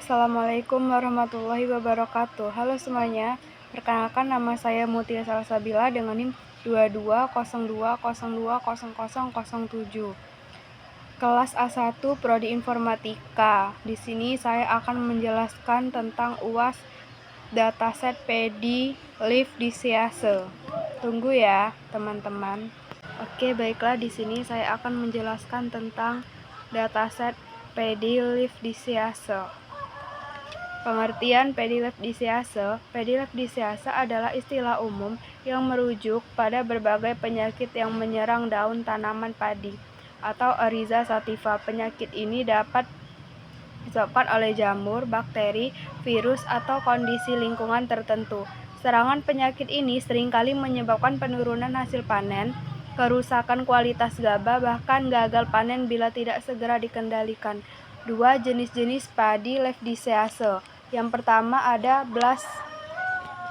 Assalamualaikum warahmatullahi wabarakatuh. Halo semuanya, perkenalkan nama saya Mutia Salsabila dengan NIM 2202020007. Kelas A1 Prodi Informatika. Di sini saya akan menjelaskan tentang UAS dataset PEDI Live Disiase. Tunggu ya, teman-teman. Oke, baiklah, di sini saya akan menjelaskan tentang dataset PEDI Live Disiase. Pengertian pedilipdisiase. Pedilipdisiase adalah istilah umum yang merujuk pada berbagai penyakit yang menyerang daun tanaman padi atau Oryza sativa. Penyakit ini dapat disebabkan oleh jamur, bakteri, virus, atau kondisi lingkungan tertentu. Serangan penyakit ini seringkali menyebabkan penurunan hasil panen, kerusakan kualitas gabah, bahkan gagal panen bila tidak segera dikendalikan. Dua jenis-jenis padi Levedisiase. Yang pertama ada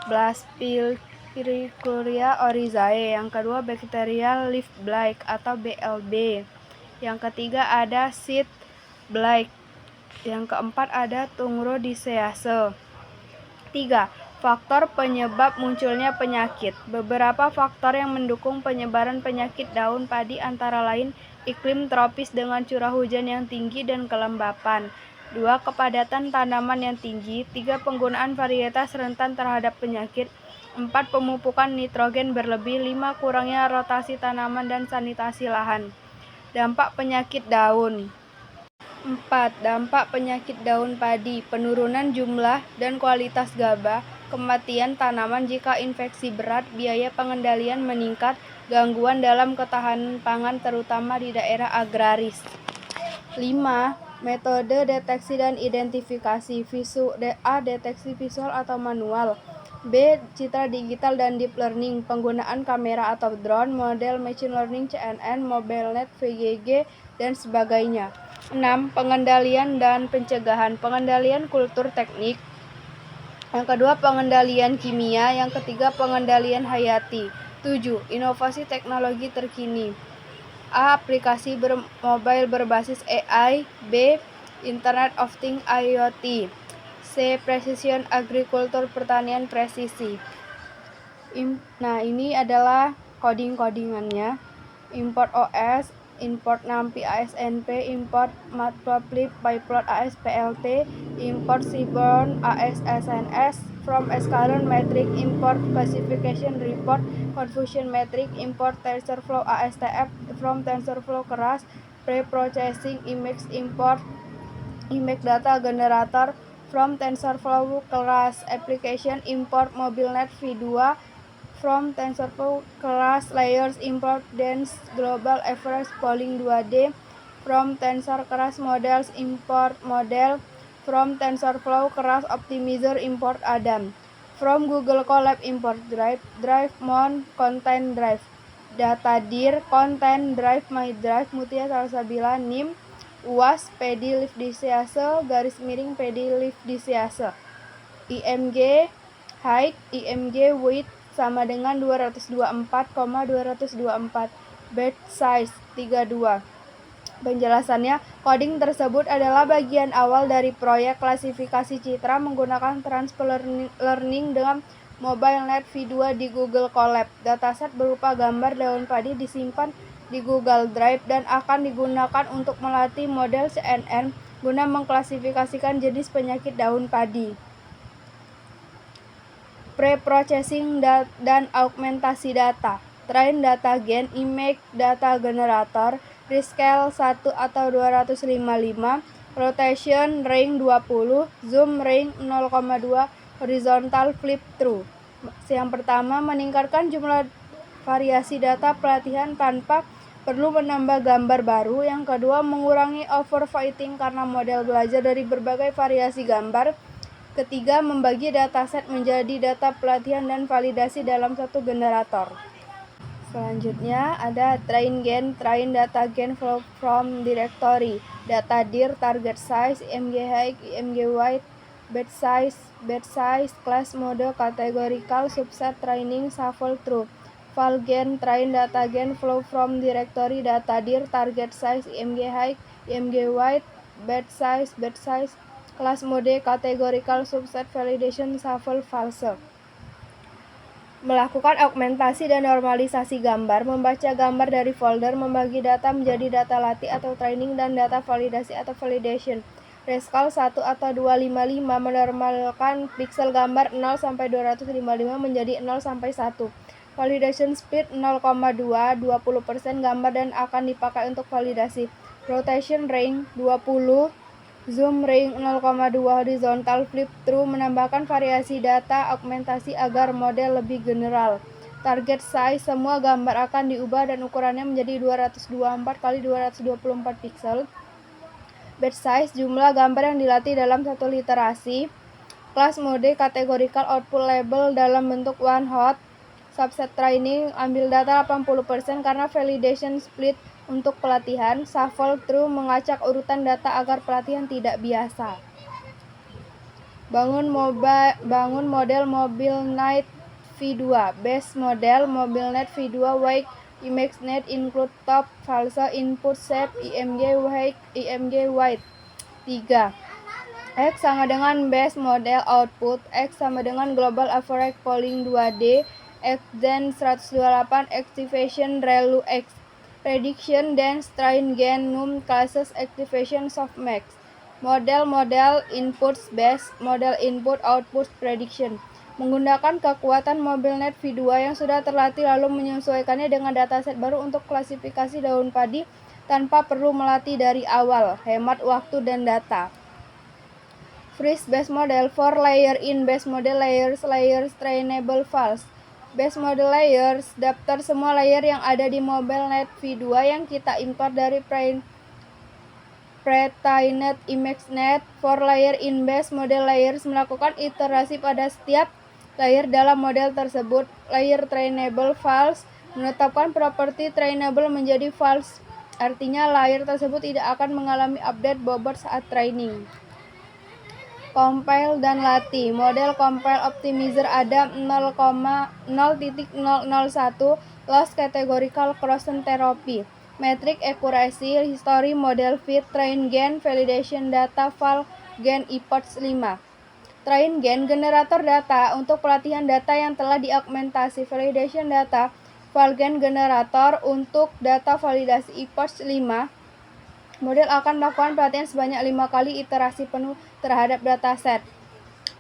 Blasphyricuria oryzae, yang kedua Bacterial leaf blight atau BLB, yang ketiga ada seed blight, yang keempat ada Tungrodisiase. 3. Faktor penyebab munculnya penyakit. Beberapa faktor yang mendukung penyebaran penyakit daun padi antara lain iklim tropis dengan curah hujan yang tinggi dan kelembapan. 2. Kepadatan tanaman yang tinggi. 3. Penggunaan varietas rentan terhadap penyakit. 4. Pemupukan nitrogen berlebih. 5. Kurangnya rotasi tanaman dan sanitasi lahan. Dampak penyakit daun. 4. Dampak penyakit daun padi, penurunan jumlah dan kualitas gabah, kematian tanaman jika infeksi berat, biaya pengendalian meningkat, gangguan dalam ketahanan pangan terutama di daerah agraris. 5. Metode deteksi dan identifikasi. A. Deteksi visual atau manual. B. Citra digital dan deep learning, penggunaan kamera atau drone, model machine learning CNN, MobileNet, VGG, dan sebagainya. 6. Pengendalian dan pencegahan. Pengendalian kultur teknik. Yang kedua, pengendalian kimia. Yang ketiga, pengendalian hayati. 7. Inovasi teknologi terkini. A. Aplikasi mobile berbasis AI. B. Internet of Things IoT. C. Precision Agriculture, pertanian presisi. Nah, ini adalah coding-codingannya. Import OS, import NumPy ASNP, import Matplotlib, PyPlot ASPLT, import Seaborn ASSNS, from Scalon metric, import classification report, confusion metric, import TensorFlow ASTF, from TensorFlow keras, pre-processing image, import image data generator, from TensorFlow keras, application, import MobileNet V2, from TensorFlow keras, layers, import dense global average polling 2D, from Tensor keras models, import model, from TensorFlow keras optimizer, import Adam, from Google Colab, import drive mount content drive, data dir content drive my drive. Mutia Salsabila, NIM UAS PEDI Live Disiase _PEDI Live Disiase. IMG height, IMG width sama dengan 224,224. Batch size 32. Penjelasannya, coding tersebut adalah bagian awal dari proyek klasifikasi citra menggunakan transfer learning dengan MobileNet V2 di Google Colab. Dataset berupa gambar daun padi disimpan di Google Drive dan akan digunakan untuk melatih model CNN guna mengklasifikasikan jenis penyakit daun padi. Pre-processing dan augmentasi data. Train data gen, image data generator, rescale 1 atau 255, rotation ring 20, zoom ring 0,2, horizontal flip through. Yang pertama, meningkatkan jumlah variasi data pelatihan tanpa perlu menambah gambar baru. Yang kedua, mengurangi overfitting karena model belajar dari berbagai variasi gambar. Ketiga, membagi dataset menjadi data pelatihan dan validasi dalam satu generator. Selanjutnya ada train gen, train data gen from directory, data dir, target size, IMG height, IMG width, batch size, class mode, categorical, subset, training, shuffle through. Val gen, train data gen, flow from directory, data dir, target size, IMG height, IMG width, batch size, Kelas mode categorical subset validation shuffle false. Melakukan augmentasi dan normalisasi gambar, membaca gambar dari folder, membagi data menjadi data latih atau training dan data validasi atau validation. Rescale 1 atau 255 menormalkan pixel gambar 0 sampai 255 menjadi 0 sampai 1. Validation speed 0,2 20% gambar dan akan dipakai untuk validasi. Rotation range 20, zoom range 0,2 horizontal flip through menambahkan variasi data augmentasi agar model lebih general. Target size semua gambar akan diubah dan ukurannya menjadi 224 x 224 pixel. Batch size jumlah gambar yang dilatih dalam satu literasi. Kelas mode categorical output label dalam bentuk one hot. Subset training ambil data 80% karena validation split untuk pelatihan. Shuffle through mengacak urutan data agar pelatihan tidak biasa. Bangun model MobileNet V2. Base model MobileNet V2 Wake ImageNet include top false input shape img white 3. X sama dengan base model output, X sama dengan global average polling 2D, X dan 128 activation ReLU X, prediction dan strain gain num classes activation softmax. Model inputs base model input output prediction. Menggunakan kekuatan MobileNet V2 yang sudah terlatih lalu menyesuaikannya dengan dataset baru untuk klasifikasi daun padi tanpa perlu melatih dari awal, hemat waktu dan data. Freeze base model for layer in base model layers trainable false. Base model layers daftar semua layer yang ada di MobileNet V2 yang kita import dari pre-trained ImageNet. For layer in base model layers melakukan iterasi pada setiap layer dalam model tersebut. Layer trainable false menetapkan properti trainable menjadi false, artinya layer tersebut tidak akan mengalami update bobot saat training. Compile dan latih. Model compile optimizer ada 0,0.001 loss categorical cross therapy. Metric accuracy, history, model fit, train gain, validation data, val gain, epoch 5. Train gain, generator data untuk pelatihan data yang telah diaugmentasi. Validation data, val gain, generator untuk data validasi. Epoch 5. Model akan melakukan pelatihan sebanyak 5 kali iterasi penuh terhadap dataset.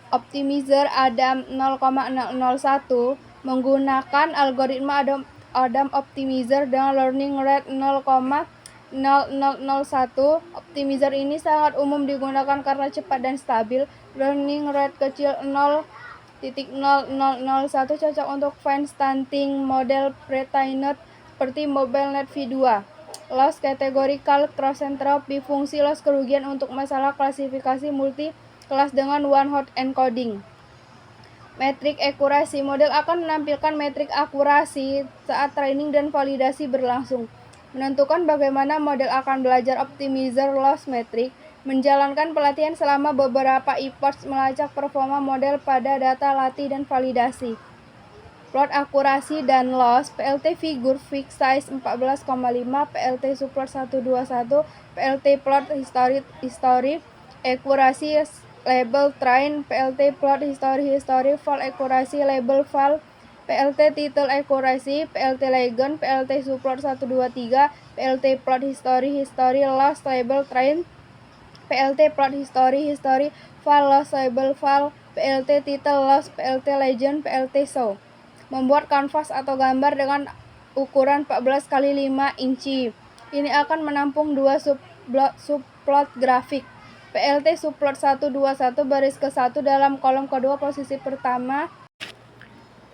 Optimizer ADAM 0,001 menggunakan algoritma ADAM Optimizer dengan learning rate 0,0001. Optimizer ini sangat umum digunakan karena cepat dan stabil. Learning rate kecil 0,0001 cocok untuk fine stunting model pre-trained seperti MobileNet V2. Loss categorical cross entropy, fungsi loss kerugian untuk masalah klasifikasi multi kelas dengan one hot encoding. Metrik akurasi, model akan menampilkan metrik akurasi saat training dan validasi berlangsung. Menentukan bagaimana model akan belajar optimizer loss metric, menjalankan pelatihan selama beberapa epoch, melacak performa model pada data latih dan validasi. Plot akurasi dan loss, PLT figure fixed size 14,5, PLT subplot 121, PLT plot history, akurasi label train, PLT plot history, val akurasi label val, PLT title akurasi, PLT legend, PLT subplot 123, PLT plot history, loss label train, PLT plot history, val loss label val, PLT title loss, PLT legend, PLT show. Membuat kanvas atau gambar dengan ukuran 14 x 5 inci. Ini akan menampung dua subplot grafik. PLT subplot 121 baris ke-1 dalam kolom kedua posisi pertama.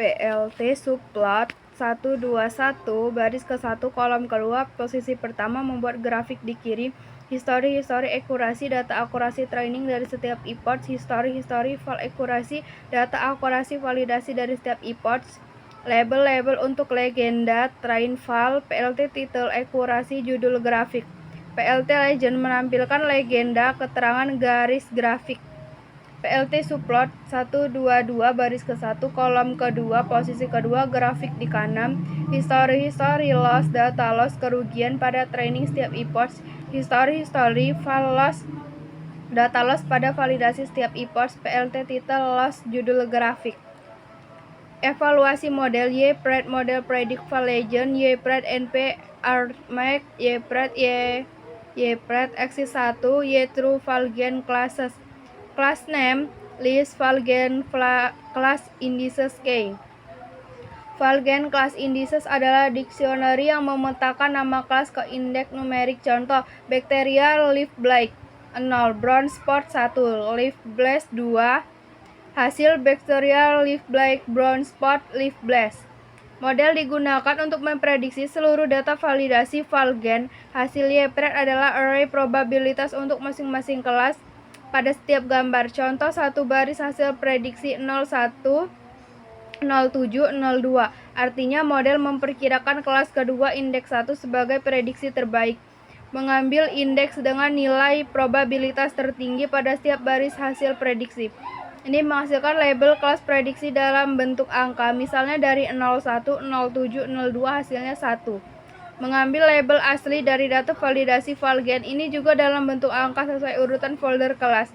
PLT subplot 121 baris ke-1 kolom kedua posisi pertama membuat grafik di kiri. History akurasi, data akurasi training dari setiap epoch. History val akurasi, data akurasi validasi dari setiap epoch. Label untuk legenda, train val, PLT title akurasi, judul grafik. PLT legend menampilkan legenda, keterangan garis grafik. PLT subplot 122 baris ke-1 kolom kedua posisi kedua grafik di kanan. History loss, data loss kerugian pada training setiap epoch. History val loss Data loss pada validasi setiap ePorts, PLT title loss judul grafik. Evaluasi model YPRED model predict legend YPRED NP argmax YPRED YPRED axis 1 Y-true Valgen classes. Class name list Valgen class indices K. Valgen class indices adalah dictionary yang memetakan nama kelas ke indeks numerik. Contoh, bakteria leaf blight 0, brown spot 1, leaf blast 2. Hasil bacterial leaf blight, brown spot, leaf blast. Model digunakan untuk memprediksi seluruh data validasi Valgen. Hasil YPRED adalah array probabilitas untuk masing-masing kelas pada setiap gambar. Contoh, satu baris hasil prediksi 01, 07, 02. Artinya model memperkirakan kelas kedua indeks 1 sebagai prediksi terbaik. Mengambil indeks dengan nilai probabilitas tertinggi pada setiap baris hasil prediksi. Ini menghasilkan label kelas prediksi dalam bentuk angka, misalnya dari 01, 07, 02 hasilnya 1. Mengambil label asli dari data validasi Valgen ini juga dalam bentuk angka sesuai urutan folder kelas.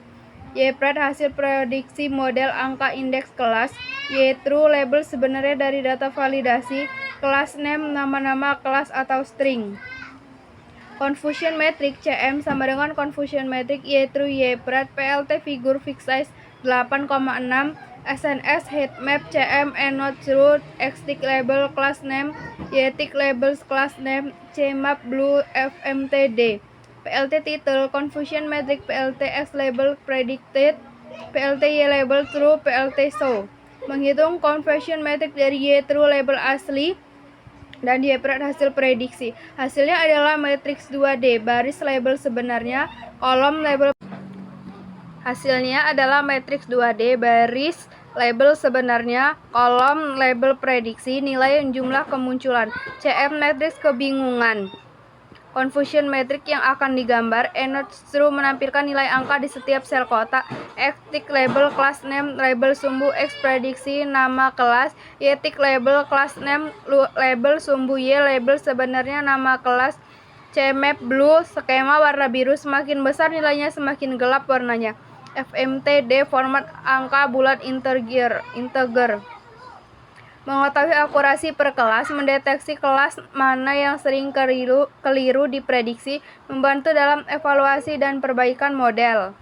YPRED hasil prediksi model angka indeks kelas. Y-true label sebenarnya dari data validasi. Kelas name nama-nama kelas atau string. Confusion metric CM sama dengan confusion metric Y-true YPRED PLT figure fixed size 8,6 SNS heatmap CM not true X-tick label class name Y-tick labels class name CMap blue FMTD. PLT title confusion metric PLT X label predicted PLT Y label true PLT show. Menghitung confusion metric dari Y true label asli dan YPRED hasil prediksi. Hasilnya adalah matriks 2D, baris label sebenarnya, kolom label. Hasilnya adalah matriks 2D, baris label sebenarnya, kolom label prediksi, nilai jumlah kemunculan. CM matriks kebingungan. Confusion metric yang akan digambar. Not true menampilkan nilai angka di setiap sel kotak. X-tick label class name label sumbu X prediksi nama kelas. Y-tick label class name label sumbu Y label sebenarnya nama kelas. CMap blue skema warna biru, semakin besar nilainya semakin gelap warnanya. FMTD format angka bulat integer. Mengetahui akurasi per kelas, mendeteksi kelas mana yang sering keliru diprediksi, membantu dalam evaluasi dan perbaikan model.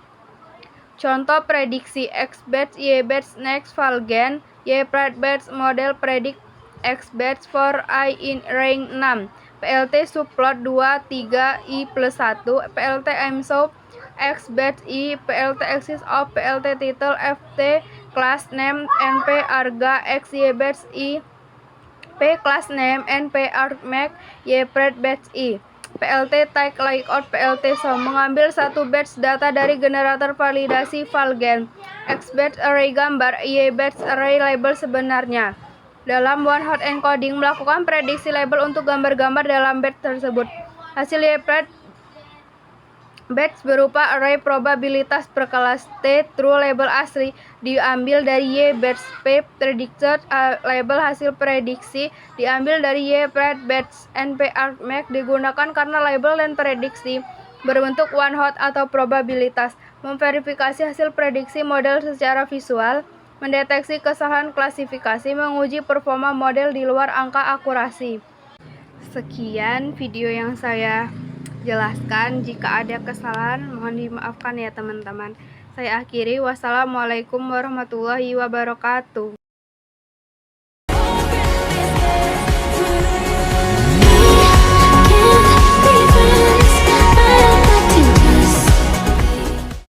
Contoh prediksi X batch, Y batch, next Valgen, YPRED batch, model predict X batch for I in rank 6. PLT subplot 2, 3, I plus 1, PLT MSOP, X batch I, PLT axis of, PLT title FT, class name NP arga X Y batch I, P class name NP argmax YPRED batch I. PLT tag layout PLT show mengambil satu batch data dari generator validasi Valgen. X batch array gambar, Y batch array label sebenarnya. Dalam one hot encoding melakukan prediksi label untuk gambar-gambar dalam batch tersebut. Hasil YPRED batch berupa array probabilitas per kelas. T true label asli diambil dari Y batch. P predicted label hasil prediksi diambil dari YPRED batch. NP argmax digunakan karena label dan prediksi berbentuk one hot atau probabilitas. Memverifikasi hasil prediksi model secara visual, mendeteksi kesalahan klasifikasi, menguji performa model di luar angka akurasi. Sekian video yang saya jelaskan. Jika ada kesalahan mohon dimaafkan ya teman-teman. Saya akhiri. Wassalamualaikum warahmatullahi wabarakatuh.